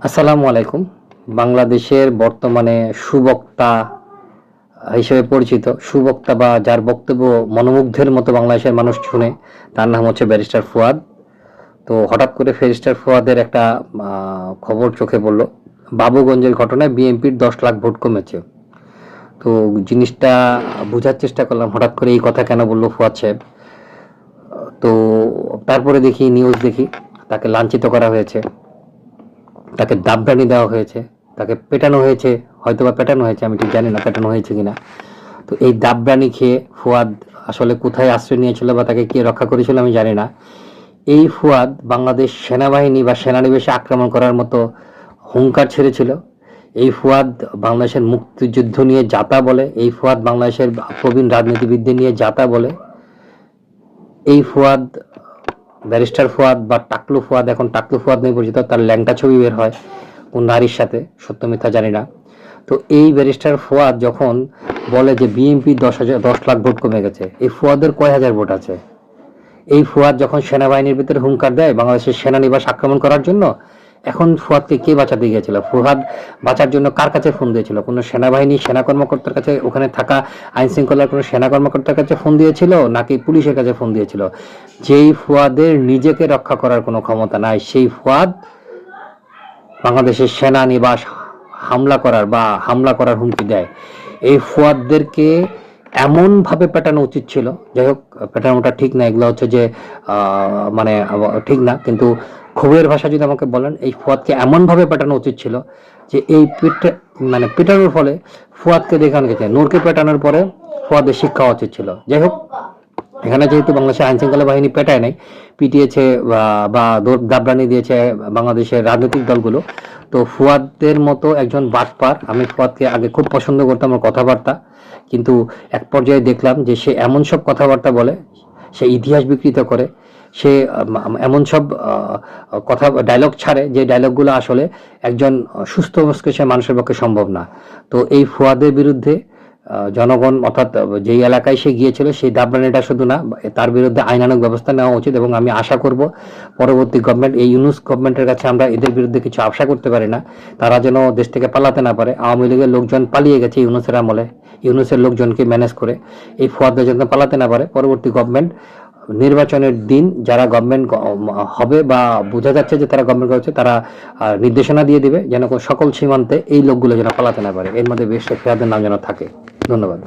আসসালামু আলাইকুম। বাংলাদেশের বর্তমানে সুবক্তা হিসেবে পরিচিত সুবক্তা বা যার বক্তব্য মনোমুগ্ধের মতো বাংলাদেশের মানুষ শুনে, তার নাম হচ্ছে ব্যারিস্টার ফুয়াদ। তো হঠাৎ করে ব্যারিস্টার ফুয়াদের একটা খবর চোখে পড়লো। বাবুগঞ্জের ঘটনায় বিএনপির 10 লাখ ভোট কমেছে। তো জিনিসটা বোঝার চেষ্টা করলাম, হঠাৎ করে এই কথা কেন বললো ফুয়াদ সাহেব। তো তারপরে দেখি, নিউজ দেখি, তাকে লাঞ্ছিত করা হয়েছে, তাকে দাবরানি দেওয়া হয়েছে, তাকে পেটানো হয়েছে। হয়তোবা পেটানো হয়েছে, আমি ঠিক জানি না পেটানো হয়েছে কিনা। তো এই দাবরানি খেয়ে ফুয়াদ আসলে কোথায় আশ্রয় নিয়েছিল বা তাকে কে রক্ষা করেছিল আমি জানি না। এই ফুয়াদ বাংলাদেশ সেনাবাহিনী বা সেনানিবাসে আক্রমণ করার মতো হুঙ্কার ছেড়েছিল। এই ফুয়াদ বাংলাদেশের মুক্তিযুদ্ধ নিয়ে যাতা বলে, এই ফুয়াদ বাংলাদেশের প্রবীণ রাজনীতিবিদদের নিয়ে যাতা বলে। এই ফুয়াদ ব্যারিস্টার ফুয়াদ বা টাকলু ফুয়াদ, এখন টাকলু ফুয়াদ নিয়ে পরিচিত, তার ল্যাংটা ছবি বের হয় কোন নারীর সাথে, সত্য মিথ্যা জানি না। তো এই ব্যারিস্টার ফুয়াদ যখন বলে যে বিএনপি 10 লাখ ভোট কমে গেছে, এই ফুয়াদের কয় হাজার ভোট আছে? এই ফুয়াদ যখন সেনাবাহিনীর ভিতরে হুঙ্কার দেয় বাংলাদেশের সেনানিবাস আক্রমণ করার জন্য, এখন ফুয়াদকে কে বাঁচাতে গিয়েছিল? ফুয়াদ বাঁচার জন্য কার কাছে ফোন দিয়েছিল? কোনো সেনাবাহিনী সেনা কর্মকর্তার কাছে, ওখানে থাকা আইন শৃঙ্খলার কোনো সেনা কর্মকর্তার কাছে ফোন দিয়েছিল, নাকি পুলিশের কাছে ফোন দিয়েছিল? যেই ফুয়াদের নিজেকে রক্ষা করার কোনো ক্ষমতা নাই, সেই ফুয়াদ বাংলাদেশের সেনানিবাস হামলা করার হুমকি দেয়। এই ফুয়াদদেরকে এমনভাবে পেটানো উচিত ছিল। যাই হোক, পেটানোটা ঠিক না, এগুলো হচ্ছে যে মানে ঠিক না, কিন্তু ক্ষোভের ভাষা যদি আমাকে বলেন, এই ফুয়াদকে এমনভাবে পেটানো উচিত ছিল যে এই পেটানোর ফলে ফুয়াদকে দেখানো গেছে, নূরকে পেটানোর পরে ফুয়াদের শিক্ষা উচিত ছিল। যাই হোক, এখানে যেহেতু বাংলাদেশের আইন শৃঙ্খলা বাহিনী পেটায় নাই, পিটিয়েছে বা দাবরানি দিয়েছে বাংলাদেশের রাজনৈতিক দলগুলো, তো ফুয়াদের মতো একজন বাটপার, আমি ফুয়াদকে আগে খুব পছন্দ করতাম ওর কথাবার্তা, কিন্তু এক পর্যায়ে দেখলাম যে সে এমন সব কথাবার্তা বলে, সে ইতিহাস বিকৃত করে, সে এমন সব কথা ডায়লগ ছাড়ে যে ডায়লগগুলো আসলে একজন সুস্থ মস্তিষ্কের মানুষের পক্ষে সম্ভব না। তো এই ফুয়াদের বিরুদ্ধে জনগণ, অর্থাৎ যেই এলাকায় সে গিয়েছিল, সেই দাবরানিটা শুধু না, তার বিরুদ্ধে আইনানুগ ব্যবস্থা নেওয়া উচিত। এবং আমি আশা করব পরবর্তী গভর্নমেন্ট, এই ইউনূস গভর্নমেন্টের কাছে আমরা এদের বিরুদ্ধে কিছু আশা করতে পারি না, তারা যেন দেশ থেকে পালাতে না পারে। আওয়ামী লীগের লোকজন পালিয়ে গেছে ইউনূসের আমলে, ইউনূসের লোকজনকে ম্যানেজ করে, এই ফুয়াদরা যেন পালাতে না পারে। পরবর্তী গভর্নমেন্ট নির্বাচনের দিন যারা গভর্নমেন্ট হবে বা বোঝা যাচ্ছে যে তারা গভর্নমেন্ট করছে, তারা নির্দেশনা দিয়ে দিবে যেন সকল সীমান্তে এই লোকগুলো যেন পালাতে না পারে, এর মধ্যে বেশ ফুয়াদের নাম যেন থাকে। ধন্যবাদ।